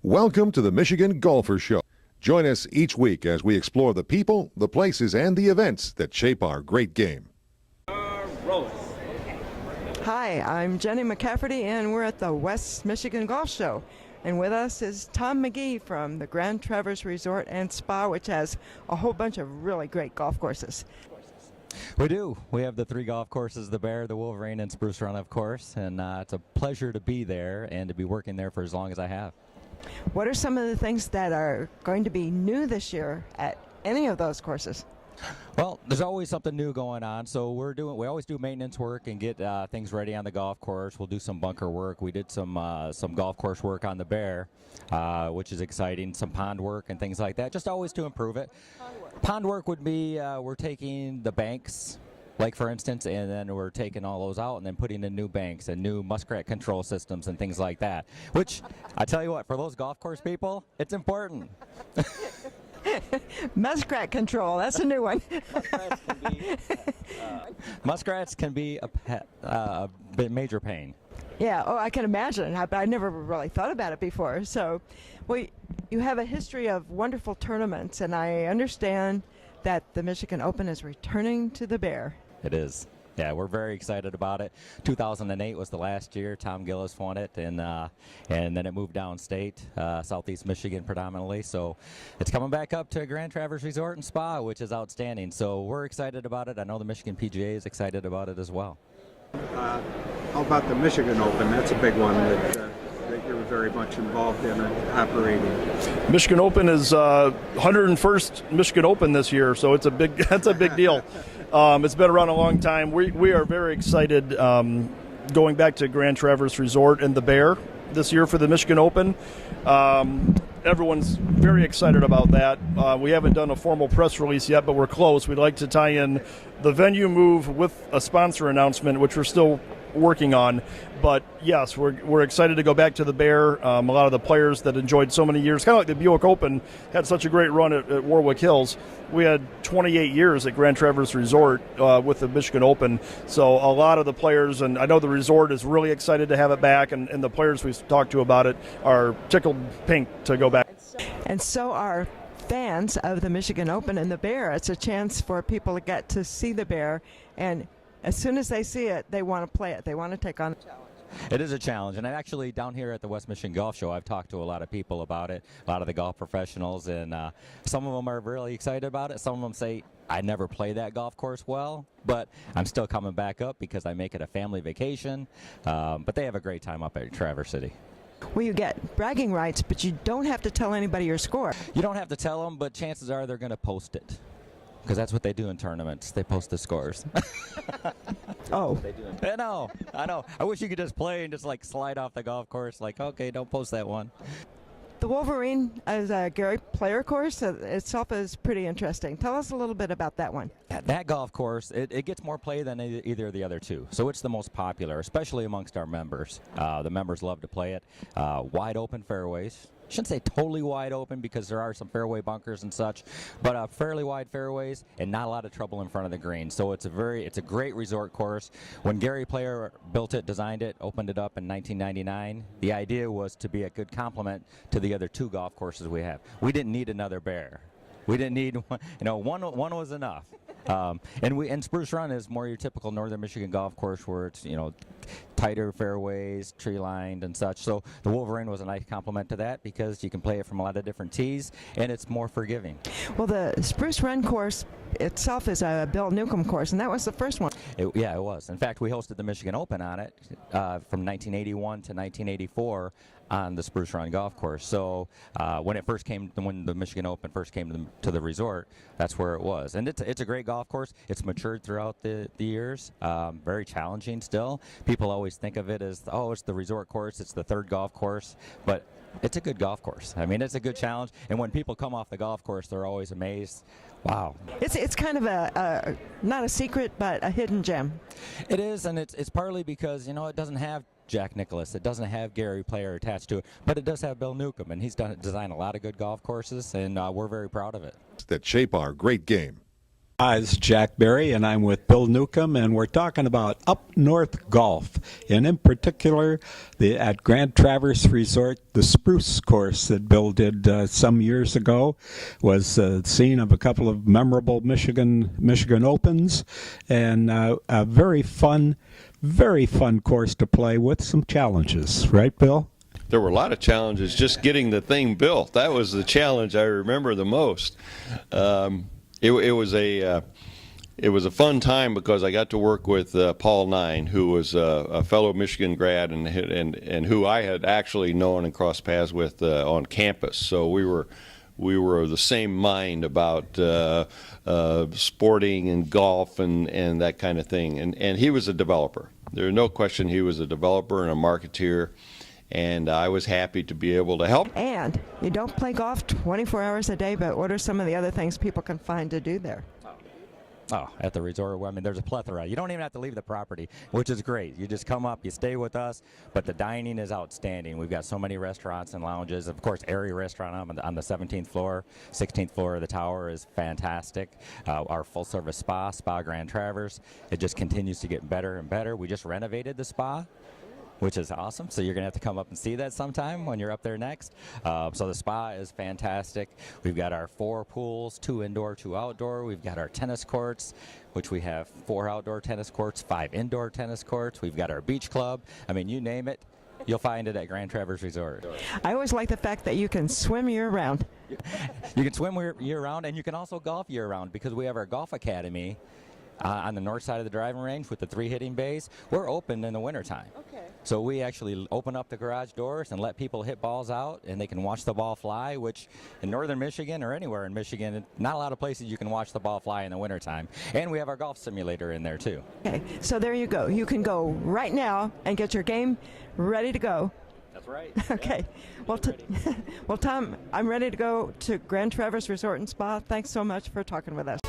Welcome to the Michigan Golfer Show. Join us each week as we explore the people, the places, and the events that shape our great game. Hi, I'm Jenny McCafferty, and we're at the West Michigan Golf Show. And with us is Tom McGee from the Grand Traverse Resort and Spa, which has a whole bunch of really great golf courses. We do. We have the 3 golf courses, the Bear, the Wolverine, and Spruce Run, of course. And it's a pleasure to be there and to be working there for as long as I have. What are some of the things that are going to be new this year at any of those courses? Well, there's always something new going on, so we always do maintenance work and get things ready on the golf course. We'll do some bunker work. We did some golf course work on the Bear, which is exciting, some pond work and things like that, just always to improve it. Pond work would be we're taking the banks, like for instance, and then we're taking all those out and then putting in new banks and new muskrat control systems and things like that, which I tell you what, for those golf course people, it's important. Muskrat control, that's a new one. Muskrats can be a major pain. Yeah, oh, I can imagine. I never really thought about it before. So, well, you have a history of wonderful tournaments, and I understand that the Michigan Open is returning to the Bear. It is. Yeah, we're very excited about it. 2008 was the last year. Tom Gillis won it, and then it moved downstate, southeast Michigan predominantly. So it's coming back up to Grand Traverse Resort and Spa, which is outstanding. So we're excited about it. I know the Michigan PGA is excited about it as well. How about the Michigan Open? That's a big one that you're very much involved in and operating. Michigan Open is 101st Michigan Open this year, so it's a big that's a big deal. It's been around a long time. We are very excited going back to Grand Traverse Resort and the Bear this year for the Michigan Open. Everyone's very excited about that. We haven't done a formal press release yet, but we're close. We'd like to tie in the venue move with a sponsor announcement, which we're still working on. But yes, we're excited to go back to the Bear. A lot of the players that enjoyed so many years, kind of like the Buick Open, had such a great run at Warwick Hills. We had 28 years at Grand Traverse Resort with the Michigan Open. So a lot of the players, and I know the resort is really excited to have it back, and the players we've talked to about it are tickled pink to go back. And so are fans of the Michigan Open and the Bear. It's a chance for people to get to see the Bear, and as soon as they see it, they want to play it. They want to take on the challenge. It is a challenge, and actually down here at the West Michigan Golf Show, I've talked to a lot of people about it, a lot of the golf professionals, and some of them are really excited about it. Some of them say, I never play that golf course well, but I'm still coming back up because I make it a family vacation. But they have a great time up at Traverse City. Well, you get bragging rights, but you don't have to tell anybody your score. You don't have to tell them, but chances are they're going to post it. Because that's what they do in tournaments. They post the scores. Oh. I know. I wish you could just play and just like slide off the golf course. Like, okay, don't post that one. The Wolverine is a Gary Player course itself is pretty interesting. Tell us a little bit about that one. Yeah, that golf course, it gets more play than either of the other two. So it's the most popular, especially amongst our members. The members love to play it. Wide open fairways. Shouldn't say totally wide open because there are some fairway bunkers and such, but fairly wide fairways and not a lot of trouble in front of the green. So it's a great resort course. When Gary Player built it, designed it, opened it up in 1999, the idea was to be a good complement to the other 2 golf courses we have. We didn't need another Bear. We didn't need one. One was enough. And Spruce Run is more your typical northern Michigan golf course where it's tighter fairways, tree lined and such. So the Wolverine was a nice complement to that because you can play it from a lot of different tees and it's more forgiving. Well, the Spruce Run course itself is a Bill Newcomb course, and that was the first one. Yeah, it was. In fact, we hosted the Michigan Open on it from 1981 to 1984 on the Spruce Run golf course. So when the Michigan Open first came to the resort, that's where it was. And it's a great golf course. It's matured throughout the years. Very challenging still. People always think of it as, oh, it's the resort course, it's the 3rd golf course, but it's a good golf course. I mean, it's a good challenge, and when people come off the golf course, they're always amazed. Wow. It's kind of a not a secret, but a hidden gem. It is, and it's partly because, it doesn't have Jack Nicklaus. It doesn't have Gary Player attached to it, but it does have Bill Newcomb, and he's designed a lot of good golf courses, and we're very proud of it. That shape our great game. Hi, this is Jack Berry, and I'm with Bill Newcomb, and we're talking about up north golf, and in particular, at Grand Traverse Resort, the Spruce course that Bill did some years ago was the scene of a couple of memorable Michigan Opens, and a very fun course to play with some challenges, right, Bill? There were a lot of challenges just getting the thing built. That was the challenge I remember the most. It was a fun time because I got to work with Paul Nine, who was a fellow Michigan grad and who I had actually known and crossed paths with on campus. So we were of the same mind about sporting and golf and that kind of thing. And he was a developer. There's no question he was a developer and a marketeer. And I was happy to be able to help. And you don't play golf 24 hours a day, but what are some of the other things people can find to do there? Oh, at the resort, I mean, there's a plethora. You don't even have to leave the property, which is great. You just come up, you stay with us, but the dining is outstanding. We've got so many restaurants and lounges. Of course, Airy Restaurant on the 17th floor, 16th floor of the tower is fantastic. Our full-service spa Grand Traverse, it just continues to get better and better. We just renovated the spa, which is awesome. So you're going to have to come up and see that sometime when you're up there next. So the spa is fantastic. We've got our 4 pools, 2 indoor, 2 outdoor. We've got our tennis courts, which we have 4 outdoor tennis courts, 5 indoor tennis courts. We've got our beach club. I mean, you name it, you'll find it at Grand Traverse Resort. I always like the fact that you can swim year-round. You can swim year-round, and you can also golf year-round because we have our golf academy on the north side of the driving range with the 3 hitting bays. We're open in the wintertime. Okay. So we actually open up the garage doors and let people hit balls out, and they can watch the ball fly, which in northern Michigan or anywhere in Michigan, not a lot of places you can watch the ball fly in the wintertime. And we have our golf simulator in there too. Okay, so there you go. You can go right now and get your game ready to go. That's right. Okay. Well, well, Tom, I'm ready to go to Grand Traverse Resort and Spa. Thanks so much for talking with us.